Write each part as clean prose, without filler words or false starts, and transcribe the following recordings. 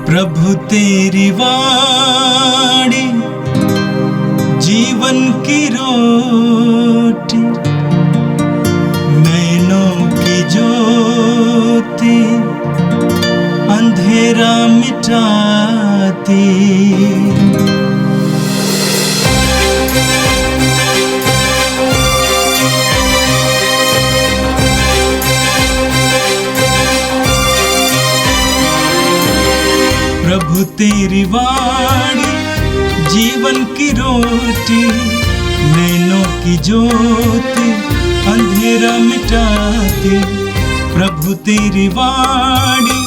प्रभु तेरी वाणी जीवन की रोटी, नैनों की ज्योति अंधेरा मिटाती। प्रभु तेरी वाणी जीवन की रोटी, नैनों की ज्योति अंधेरा मिटाती। प्रभु तेरी वाणी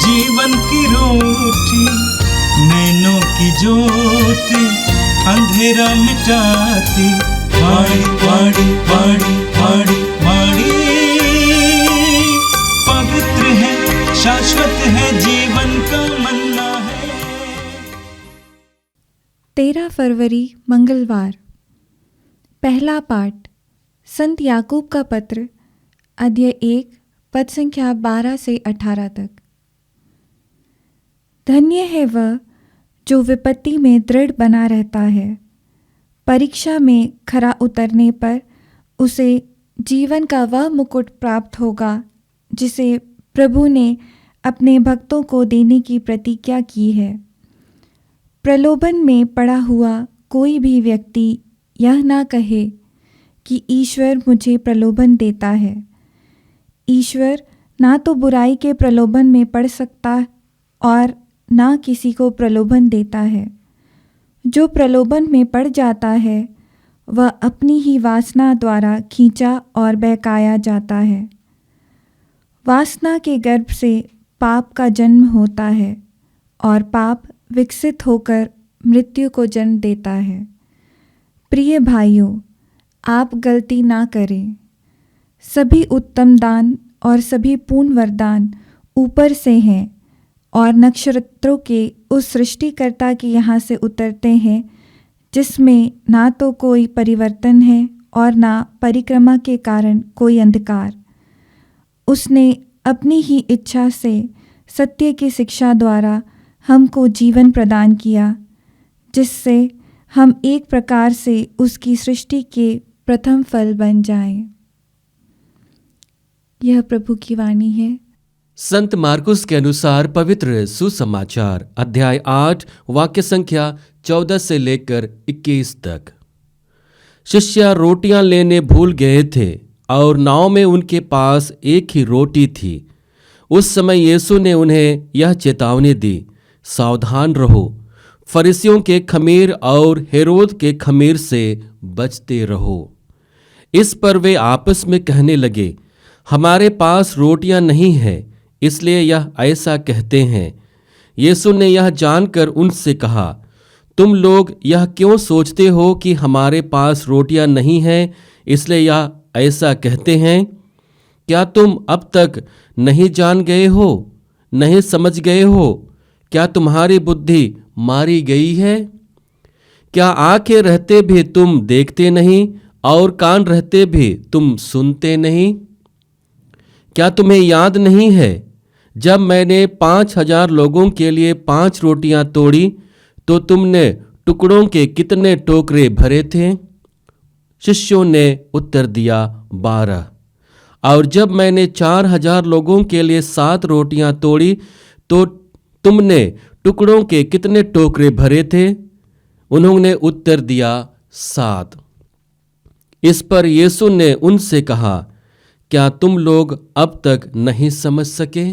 जीवन की रोटी, नैनों की ज्योति अंधेरा मिटाती। वाणी वाणी वाणी वाणी वाणी पवित्र है, शाश्वत है, जीवन का मन्ना है। 13 फरवरी मंगलवार। पहला पाठ संत याकूब का पत्र, अध्याय 1 पद संख्या 12 से 18 तक। धन्य है वह जो विपत्ति में दृढ़ बना रहता है, परीक्षा में खरा उतरने पर उसे जीवन का वह मुकुट प्राप्त होगा जिसे प्रभु ने अपने भक्तों को देने की प्रतिज्ञा की है। प्रलोभन में पड़ा हुआ कोई भी व्यक्ति यह ना कहे कि ईश्वर मुझे प्रलोभन देता है। ईश्वर ना तो बुराई के प्रलोभन में पड़ सकता और ना किसी को प्रलोभन देता है। जो प्रलोभन में पड़ जाता है वह अपनी ही वासना द्वारा खींचा और बहकाया जाता है। वासना के गर्भ से पाप का जन्म होता है और पाप विकसित होकर मृत्यु को जन्म देता है। प्रिय भाइयों, आप गलती ना करें। सभी उत्तम दान और सभी पूर्ण वरदान ऊपर से हैं और नक्षत्रों के उस सृष्टिकर्ता के यहाँ से उतरते हैं, जिसमें ना तो कोई परिवर्तन है और ना परिक्रमा के कारण कोई अंधकार। उसने अपनी ही इच्छा से सत्य की शिक्षा द्वारा हमको जीवन प्रदान किया, जिससे हम एक प्रकार से उसकी सृष्टि के प्रथम फल बन जाएं। यह प्रभु की वाणी है। संत मार्कुस के अनुसार पवित्र सुसमाचार, अध्याय 8 वाक्य संख्या 14 से लेकर 21 तक। शिष्य रोटियां लेने भूल गए थे और नाव में उनके पास एक ही रोटी थी। उस समय यीशु ने उन्हें यह चेतावनी दी, सावधान रहो, फरीसियों के खमीर और हेरोद के खमीर से बचते रहो। इस पर वे आपस में कहने लगे, हमारे पास रोटियां नहीं हैं, इसलिए यह ऐसा कहते हैं। यीशु ने यह जानकर उनसे कहा, तुम लोग यह क्यों सोचते हो कि हमारे पास रोटियां नहीं हैं, इसलिए यह ऐसा कहते हैं? क्या तुम अब तक नहीं जान गए हो, नहीं समझ गए हो? क्या तुम्हारी बुद्धि मारी गई है? क्या आंखें रहते भी तुम देखते नहीं और कान रहते भी तुम सुनते नहीं? क्या तुम्हें याद नहीं है जब मैंने 5,000 लोगों के लिए 5 रोटियां तोड़ी तो तुमने टुकड़ों के कितने टोकरे भरे थे? शिष्यों ने उत्तर दिया, 12। और जब मैंने 4,000 लोगों के लिए 7 रोटियां तोड़ी तो तुमने टुकड़ों के कितने टोकरे भरे थे? उन्होंने उत्तर दिया, 7। इस पर यीशु ने उनसे कहा, क्या तुम लोग अब तक नहीं समझ सके?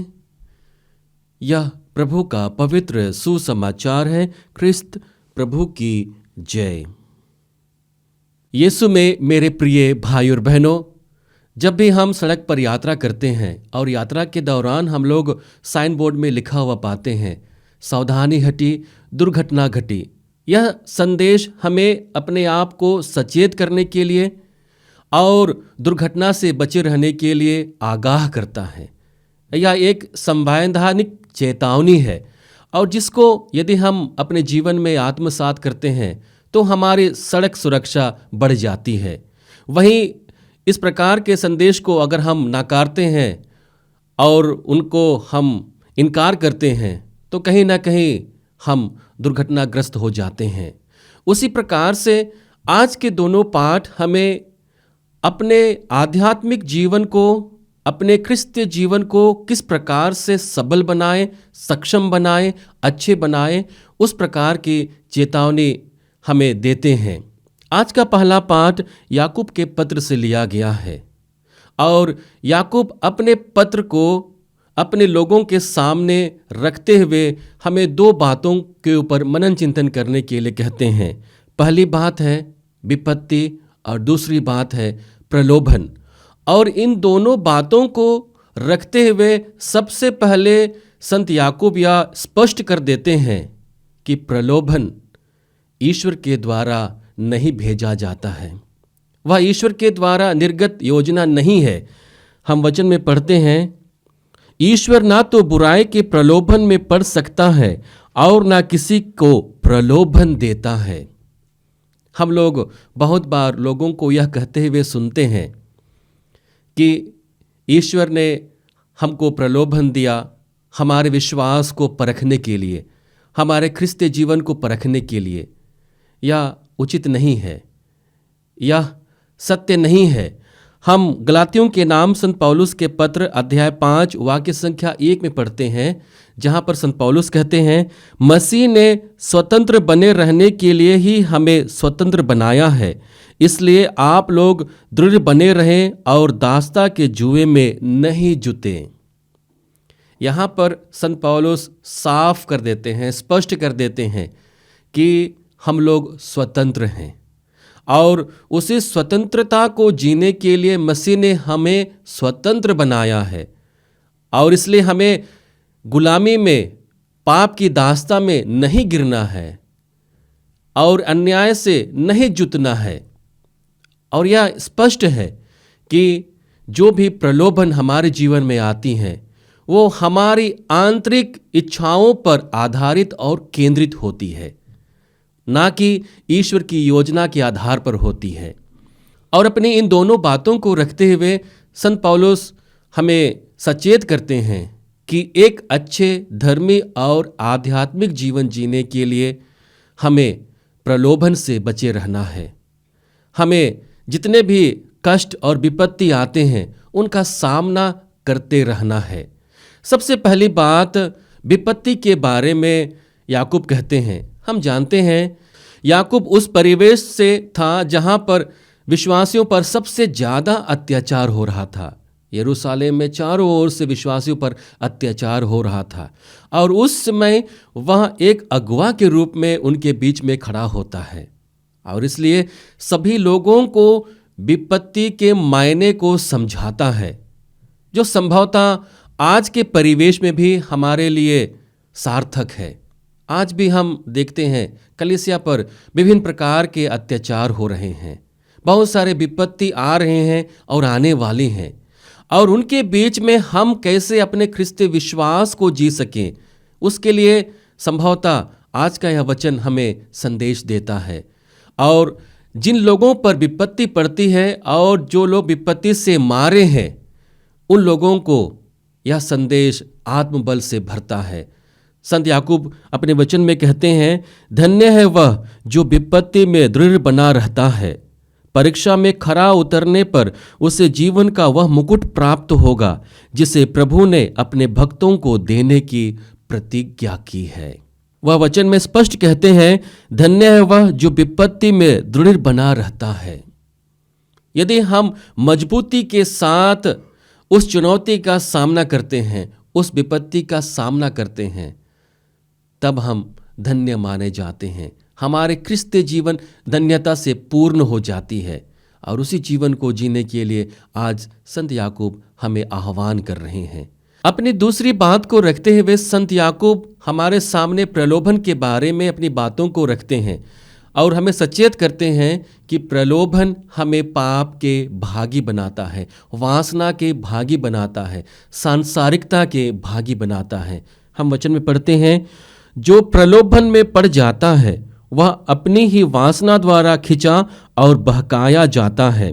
यह प्रभु का पवित्र सुसमाचार है। ख्रिस्त प्रभु की जय। यीशु में मेरे प्रिय भाई और बहनों, जब भी हम सड़क पर यात्रा करते हैं और यात्रा के दौरान हम लोग साइन बोर्ड में लिखा हुआ पाते हैं, सावधानी हटी, दुर्घटना घटी। यह संदेश हमें अपने आप को सचेत करने के लिए और दुर्घटना से बचे रहने के लिए आगाह करता है। यह एक संवैधानिक चेतावनी है और जिसको यदि हम अपने जीवन में आत्मसात करते हैं तो हमारी सड़क सुरक्षा बढ़ जाती है। वहीं इस प्रकार के संदेश को अगर हम नकारते हैं और उनको हम इनकार करते हैं तो कहीं ना कहीं हम दुर्घटनाग्रस्त हो जाते हैं। उसी प्रकार से आज के दोनों पाठ हमें अपने आध्यात्मिक जीवन को, अपने क्रिस्तीय जीवन को किस प्रकार से सबल बनाएं, सक्षम बनाएं, अच्छे बनाएं, उस प्रकार की चेतावनी हमें देते हैं। आज का पहला पाठ याकूब के पत्र से लिया गया है और याकूब अपने पत्र को अपने लोगों के सामने रखते हुए हमें दो बातों के ऊपर मनन चिंतन करने के लिए कहते हैं। पहली बात है विपत्ति और दूसरी बात है प्रलोभन। और इन दोनों बातों को रखते हुए सबसे पहले संत याकूब या स्पष्ट कर देते हैं कि प्रलोभन ईश्वर के द्वारा नहीं भेजा जाता है, वह ईश्वर के द्वारा निर्गत योजना नहीं है। हम वचन में पढ़ते हैं, ईश्वर ना तो बुराई के प्रलोभन में पड़ सकता है और ना किसी को प्रलोभन देता है। हम लोग बहुत बार लोगों को यह कहते हुए सुनते हैं कि ईश्वर ने हमको प्रलोभन दिया हमारे विश्वास को परखने के लिए, हमारे क्रिस्तीय जीवन को परखने के लिए। यह उचित नहीं है, यह सत्य नहीं है। हम गलातियों के नाम संत पौलुस के पत्र अध्याय 5 वाक्य संख्या 1 में पढ़ते हैं, जहाँ पर संत पौलुस कहते हैं, मसीह ने स्वतंत्र बने रहने के लिए ही हमें स्वतंत्र बनाया है, इसलिए आप लोग दृढ़ बने रहें और दासता के जुए में नहीं जुतें। यहाँ पर संत पौलुस साफ कर देते हैं, स्पष्ट कर देते हैं कि हम लोग स्वतंत्र हैं और उसी स्वतंत्रता को जीने के लिए मसीह ने हमें स्वतंत्र बनाया है और इसलिए हमें गुलामी में, पाप की दास्ता में नहीं गिरना है और अन्याय से नहीं जुतना है। और यह स्पष्ट है कि जो भी प्रलोभन हमारे जीवन में आती हैं वो हमारी आंतरिक इच्छाओं पर आधारित और केंद्रित होती है, ना कि ईश्वर की योजना के आधार पर होती है। और अपनी इन दोनों बातों को रखते हुए संत पौलुस हमें सचेत करते हैं कि एक अच्छे धर्मी और आध्यात्मिक जीवन जीने के लिए हमें प्रलोभन से बचे रहना है। हमें जितने भी कष्ट और विपत्ति आते हैं उनका सामना करते रहना है। सबसे पहली बात विपत्ति के बारे में याकूब कहते हैं। हम जानते हैं याकूब उस परिवेश से था जहां पर विश्वासियों पर सबसे ज़्यादा अत्याचार हो रहा था। यरूशलेम में चारों ओर से विश्वासियों पर अत्याचार हो रहा था और उस समय वह एक अगुवा के रूप में उनके बीच में खड़ा होता है और इसलिए सभी लोगों को विपत्ति के मायने को समझाता है, जो संभवतः आज के परिवेश में भी हमारे लिए सार्थक है। आज भी हम देखते हैं कलीसिया पर विभिन्न प्रकार के अत्याचार हो रहे हैं, बहुत सारे विपत्ति आ रहे हैं और आने वाली हैं और उनके बीच में हम कैसे अपने क्रिस्तीय विश्वास को जी सकें, उसके लिए संभवतः आज का यह वचन हमें संदेश देता है। और जिन लोगों पर विपत्ति पड़ती है और जो लोग विपत्ति से मारे हैं उन लोगों को यह संदेश आत्मबल से भरता है। संत याकूब अपने वचन में कहते हैं, धन्य है वह जो विपत्ति में दृढ़ बना रहता है, परीक्षा में खरा उतरने पर उसे जीवन का वह मुकुट प्राप्त होगा जिसे प्रभु ने अपने भक्तों को देने की प्रतिज्ञा की है। वह वचन में स्पष्ट कहते हैं, धन्य है वह जो विपत्ति में दृढ़ बना रहता है। यदि हम मजबूती के साथ उस चुनौती का सामना करते हैं, उस विपत्ति का सामना करते हैं, तब हम धन्य माने जाते हैं। हमारे क्रिस्तीय जीवन धन्यता से पूर्ण हो जाती है और उसी जीवन को जीने के लिए आज संत याकूब हमें आह्वान कर रहे हैं। अपनी दूसरी बात को रखते हुए संत याकूब हमारे सामने प्रलोभन के बारे में अपनी बातों को रखते हैं और हमें सचेत करते हैं कि प्रलोभन हमें पाप के भागी बनाता है, वासना के भागी बनाता है, सांसारिकता के भागी बनाता है। हम वचन में पढ़ते हैं, जो प्रलोभन में पड़ जाता है वह अपनी ही वासना द्वारा खिंचा और बहकाया जाता है।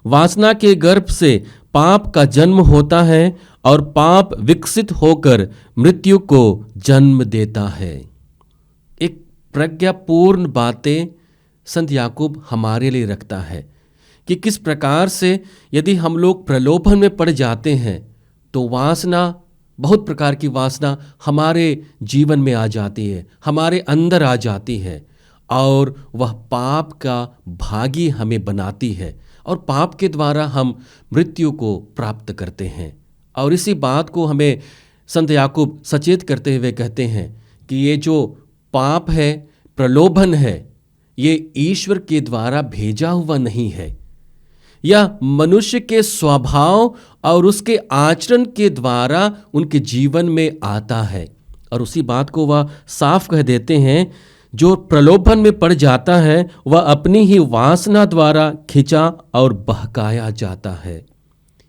वासना के गर्भ से पाप का जन्म होता है और पाप विकसित होकर मृत्यु को जन्म देता है। एक प्रज्ञापूर्ण बातें संत याकूब हमारे लिए रखता है कि किस प्रकार से यदि हम लोग प्रलोभन में पड़ जाते हैं तो वासना, बहुत प्रकार की वासना हमारे जीवन में आ जाती है, हमारे अंदर आ जाती है और वह पाप का भागी हमें बनाती है और पाप के द्वारा हम मृत्यु को प्राप्त करते हैं। और इसी बात को हमें संत याकूब सचेत करते हुए कहते हैं कि ये जो पाप है, प्रलोभन है, ये ईश्वर के द्वारा भेजा हुआ नहीं है, यह मनुष्य के स्वभाव और उसके आचरण के द्वारा उनके जीवन में आता है। और उसी बात को वह साफ कह देते हैं, जो प्रलोभन में पड़ जाता है वह अपनी ही वासना द्वारा खिंचा और बहकाया जाता है।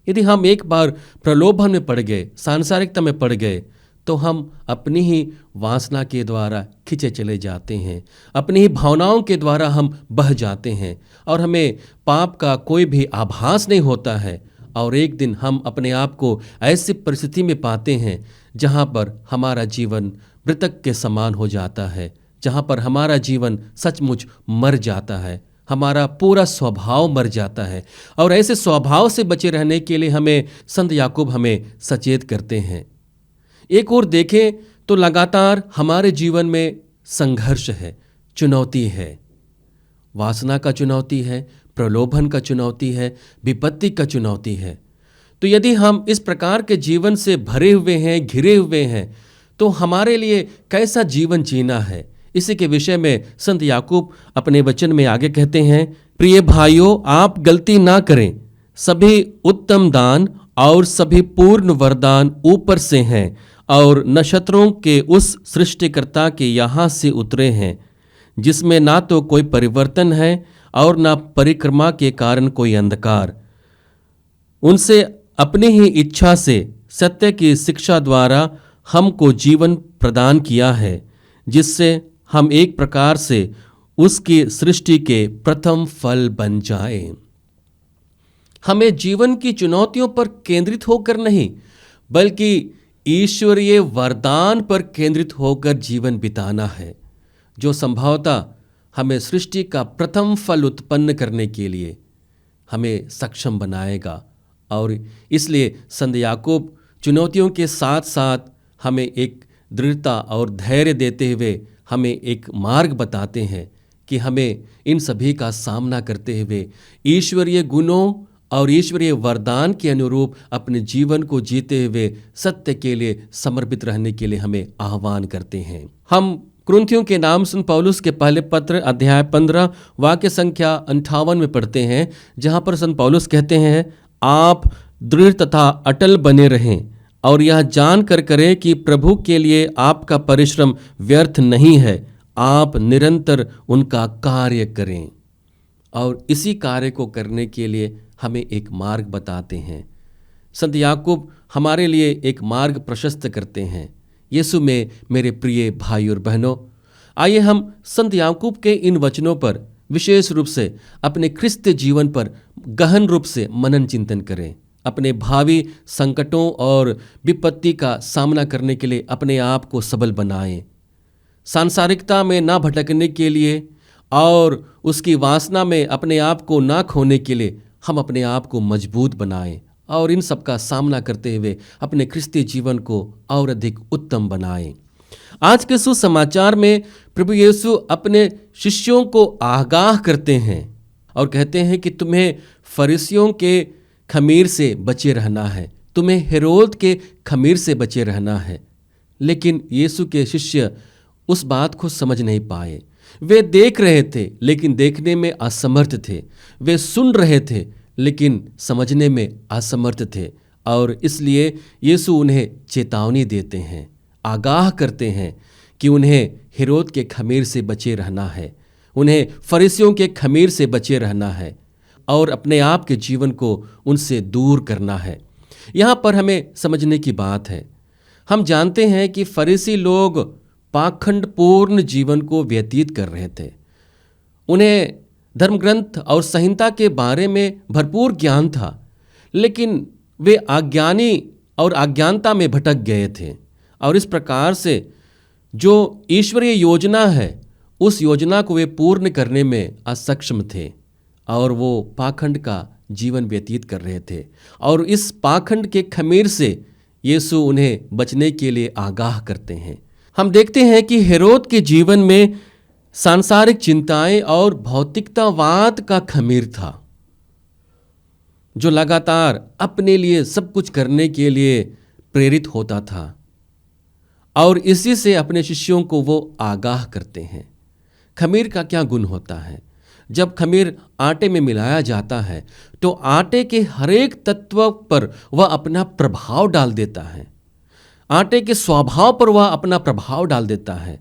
यदि हम एक बार प्रलोभन में पड़ गए, सांसारिकता में पड़ गए, तो हम अपनी ही वासना के द्वारा खिंचे चले जाते हैं, अपनी ही भावनाओं के द्वारा हम बह जाते हैं और हमें पाप का कोई भी आभास नहीं होता है। और एक दिन हम अपने आप को ऐसी परिस्थिति में पाते हैं जहाँ पर हमारा जीवन मृतक के समान हो जाता है, जहाँ पर हमारा जीवन सचमुच मर जाता है, हमारा पूरा स्वभाव मर जाता है। और ऐसे स्वभाव से बचे रहने के लिए हमें संत याकूब हमें सचेत करते हैं। एक और देखें तो लगातार हमारे जीवन में संघर्ष है, चुनौती है, वासना का चुनौती है, प्रलोभन का चुनौती है, विपत्ति का चुनौती है। तो यदि हम इस प्रकार के जीवन से भरे हुए हैं, घिरे हुए हैं, तो हमारे लिए कैसा जीवन जीना है, इसी के विषय में संत याकूब अपने वचन में आगे कहते हैं, प्रिय भाइयों, आप गलती ना करें, सभी उत्तम दान और सभी पूर्ण वरदान ऊपर से हैं और नक्षत्रों के उस सृष्टिकर्ता के यहाँ से उतरे हैं, जिसमें ना तो कोई परिवर्तन है और ना परिक्रमा के कारण कोई अंधकार। उनसे अपनी ही इच्छा से सत्य की शिक्षा द्वारा हमको जीवन प्रदान किया है, जिससे हम एक प्रकार से उसकी सृष्टि के प्रथम फल बन जाएं। हमें जीवन की चुनौतियों पर केंद्रित होकर नहीं, बल्कि ईश्वरीय वरदान पर केंद्रित होकर जीवन बिताना है, जो संभवतः हमें सृष्टि का प्रथम फल उत्पन्न करने के लिए हमें सक्षम बनाएगा। और इसलिए संत याकूब चुनौतियों के साथ साथ हमें एक दृढ़ता और धैर्य देते हुए हमें एक मार्ग बताते हैं कि हमें इन सभी का सामना करते हुए ईश्वरीय गुणों और ईश्वरीय वरदान के अनुरूप अपने जीवन को जीते हुए सत्य के लिए समर्पित रहने के लिए हमें आह्वान करते हैं। हम कुरिन्थियों के नाम संत पौलुस के पहले पत्र अध्याय 15 वाक्य संख्या 58 में पढ़ते हैं, जहाँ पर संत पौलुस कहते हैं, आप दृढ़ तथा अटल बने रहें और यह जान कर करें कि प्रभु के लिए आपका परिश्रम व्यर्थ नहीं है, आप निरंतर उनका कार्य करें। और इसी कार्य को करने के लिए हमें एक मार्ग बताते हैं। संत याकूब हमारे लिए एक मार्ग प्रशस्त करते हैं। यीशु में मेरे प्रिय भाई और बहनों, आइए हम संत याकूब के इन वचनों पर विशेष रूप से अपने क्रिस्तीय जीवन पर गहन रूप से मनन चिंतन करें। अपने भावी संकटों और विपत्ति का सामना करने के लिए अपने आप को सबल बनाएं। सांसारिकता में ना भटकने के लिए और उसकी वासना में अपने आप को ना खोने के लिए हम अपने आप को मजबूत बनाएं और इन सब का सामना करते हुए अपने क्रिस्तीय जीवन को और अधिक उत्तम बनाएं। आज के सुसमाचार में प्रभु यीशु अपने शिष्यों को आगाह करते हैं और कहते हैं कि तुम्हें फरीसियों के खमीर से बचे रहना है, तुम्हें हेरोद के खमीर से बचे रहना है। लेकिन यीशु के शिष्य उस बात को समझ नहीं पाए। वे देख रहे थे लेकिन देखने में असमर्थ थे, वे सुन रहे थे लेकिन समझने में असमर्थ थे। और इसलिए यीशु उन्हें चेतावनी देते हैं, आगाह करते हैं कि उन्हें हेरोद के खमीर से बचे रहना है, उन्हें फरीसियों के खमीर से बचे रहना है और अपने आप के जीवन को उनसे दूर करना है। यहाँ पर हमें समझने की बात है, हम जानते हैं कि फरीसी लोग पाखंडपूर्ण जीवन को व्यतीत कर रहे थे। उन्हें धर्मग्रंथ और संहिता के बारे में भरपूर ज्ञान था, लेकिन वे अज्ञानी और अज्ञानता में भटक गए थे और इस प्रकार से जो ईश्वरीय योजना है उस योजना को वे पूर्ण करने में असक्षम थे और वो पाखंड का जीवन व्यतीत कर रहे थे। और इस पाखंड के खमीर से यीशु उन्हें बचने के लिए आगाह करते हैं। हम देखते हैं कि हेरोद के जीवन में सांसारिक चिंताएं और भौतिकतावाद का खमीर था, जो लगातार अपने लिए सब कुछ करने के लिए प्रेरित होता था और इसी से अपने शिष्यों को वो आगाह करते हैं। खमीर का क्या गुण होता है? जब खमीर आटे में मिलाया जाता है तो आटे के हरेक तत्व पर वह अपना प्रभाव डाल देता है, आटे के स्वभाव पर वह अपना प्रभाव डाल देता है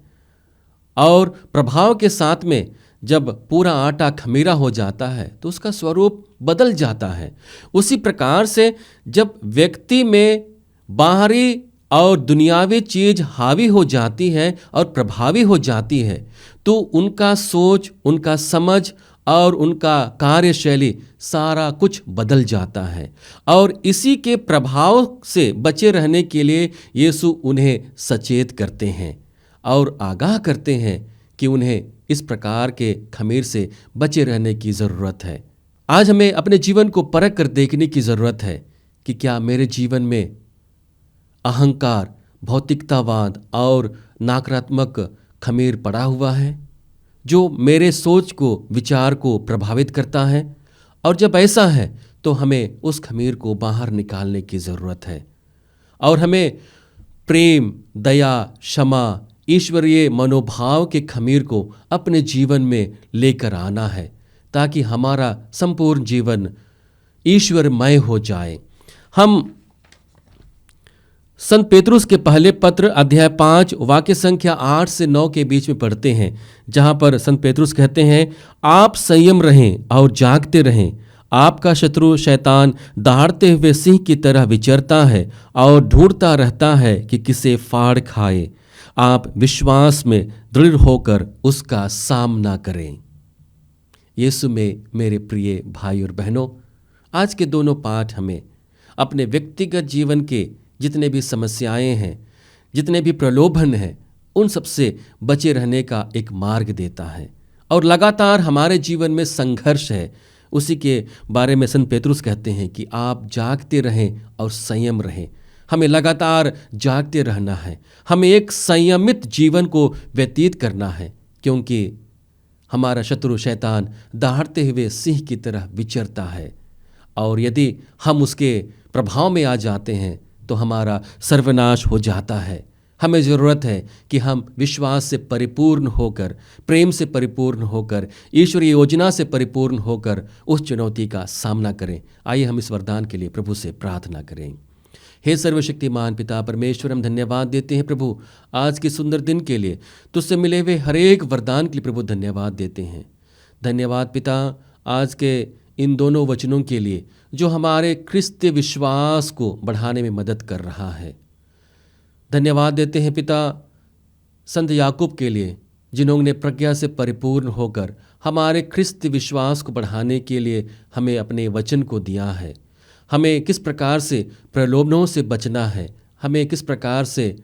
और प्रभाव के साथ में जब पूरा आटा खमीरा हो जाता है तो उसका स्वरूप बदल जाता है। उसी प्रकार से जब व्यक्ति में बाहरी और दुनियावी चीज हावी हो जाती है और प्रभावी हो जाती है तो उनका सोच, उनका समझ और उनका कार्यशैली सारा कुछ बदल जाता है। और इसी के प्रभाव से बचे रहने के लिए यीशु उन्हें सचेत करते हैं और आगाह करते हैं कि उन्हें इस प्रकार के खमीर से बचे रहने की ज़रूरत है। आज हमें अपने जीवन को परख कर देखने की ज़रूरत है कि क्या मेरे जीवन में अहंकार, भौतिकतावाद और नकारात्मक खमीर पड़ा हुआ है जो मेरे सोच को, विचार को प्रभावित करता है। और जब ऐसा है तो हमें उस खमीर को बाहर निकालने की ज़रूरत है और हमें प्रेम, दया, क्षमा, ईश्वरीय मनोभाव के खमीर को अपने जीवन में लेकर आना है ताकि हमारा संपूर्ण जीवन ईश्वरमय हो जाए। हम संत पेतरुस के पहले पत्र अध्याय 5 वाक्य संख्या 8 से 9 के बीच में पढ़ते हैं, जहां पर संत पेतरुस कहते हैं, आप संयम रहें और जागते रहें। आपका शत्रु शैतान दहाड़ते हुए सिंह की तरह विचरता है और ढूंढता रहता है कि किसे फाड़ खाए। आप विश्वास में दृढ़ होकर उसका सामना करें। यीशु में मेरे प्रिय भाई और बहनों, आज के दोनों पाठ हमें अपने व्यक्तिगत जीवन के जितने भी समस्याएं हैं, जितने भी प्रलोभन हैं, उन सब से बचे रहने का एक मार्ग देता है। और लगातार हमारे जीवन में संघर्ष है, उसी के बारे में संत पेतरुस कहते हैं कि आप जागते रहें और संयम रहें। हमें लगातार जागते रहना है, हमें एक संयमित जीवन को व्यतीत करना है, क्योंकि हमारा शत्रु शैतान दहाड़ते हुए सिंह की तरह विचरता है और यदि हम उसके प्रभाव में आ जाते हैं तो हमारा सर्वनाश हो जाता है। हमें ज़रूरत है कि हम विश्वास से परिपूर्ण होकर, प्रेम से परिपूर्ण होकर, ईश्वरीय योजना से परिपूर्ण होकर उस चुनौती का सामना करें। आइए हम इस वरदान के लिए प्रभु से प्रार्थना करें। हे सर्वशक्तिमान पिता परमेश्वर, हम धन्यवाद देते हैं प्रभु आज के सुंदर दिन के लिए, तुझसे मिले हुए हर एक वरदान के लिए प्रभु धन्यवाद देते हैं। धन्यवाद पिता आज के इन दोनों वचनों के लिए जो हमारे क्रिस्तीय विश्वास को बढ़ाने में मदद कर रहा है। धन्यवाद देते हैं पिता संत याकूब के लिए, जिन्होंने प्रज्ञा से परिपूर्ण होकर हमारे क्रिस्तीय विश्वास को बढ़ाने के लिए हमें अपने वचन को दिया है। हमें किस प्रकार से प्रलोभनों से बचना है, हमें किस प्रकार से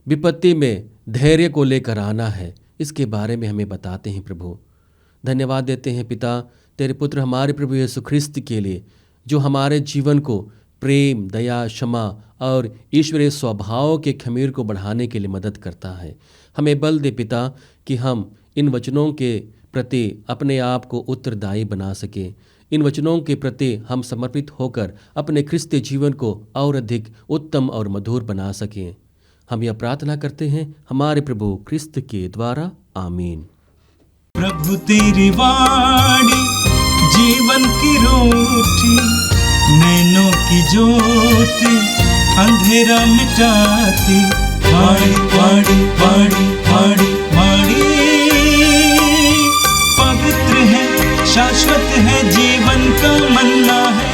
विपत्ति में धैर्य को लेकर आना है, इसके बारे में हमें बताते हैं प्रभु। धन्यवाद देते हैं पिता तेरे पुत्र हमारे प्रभु यीशु ख्रिस्त के लिए, जो हमारे जीवन को प्रेम, दया, क्षमा और ईश्वरीय स्वभाव के खमीर को बढ़ाने के लिए मदद करता है। हमें बल दे पिता कि हम इन वचनों के प्रति अपने आप को उत्तरदायी बना सकें, इन वचनों के प्रति हम समर्पित होकर अपने क्रिस्तीय जीवन को और अधिक उत्तम और मधुर बना सकें। हम यह प्रार्थना करते हैं हमारे प्रभु क्रिस्त के द्वारा, आमीन। प्रभु तेरी वाणी जीवन की रोटी, नैनों की ज्योति अंधेरा मिटाती। वाणी वाणी वाणी वाणी वाणी पवित्र है, शाश्वत है, जीवन का मन्ना है।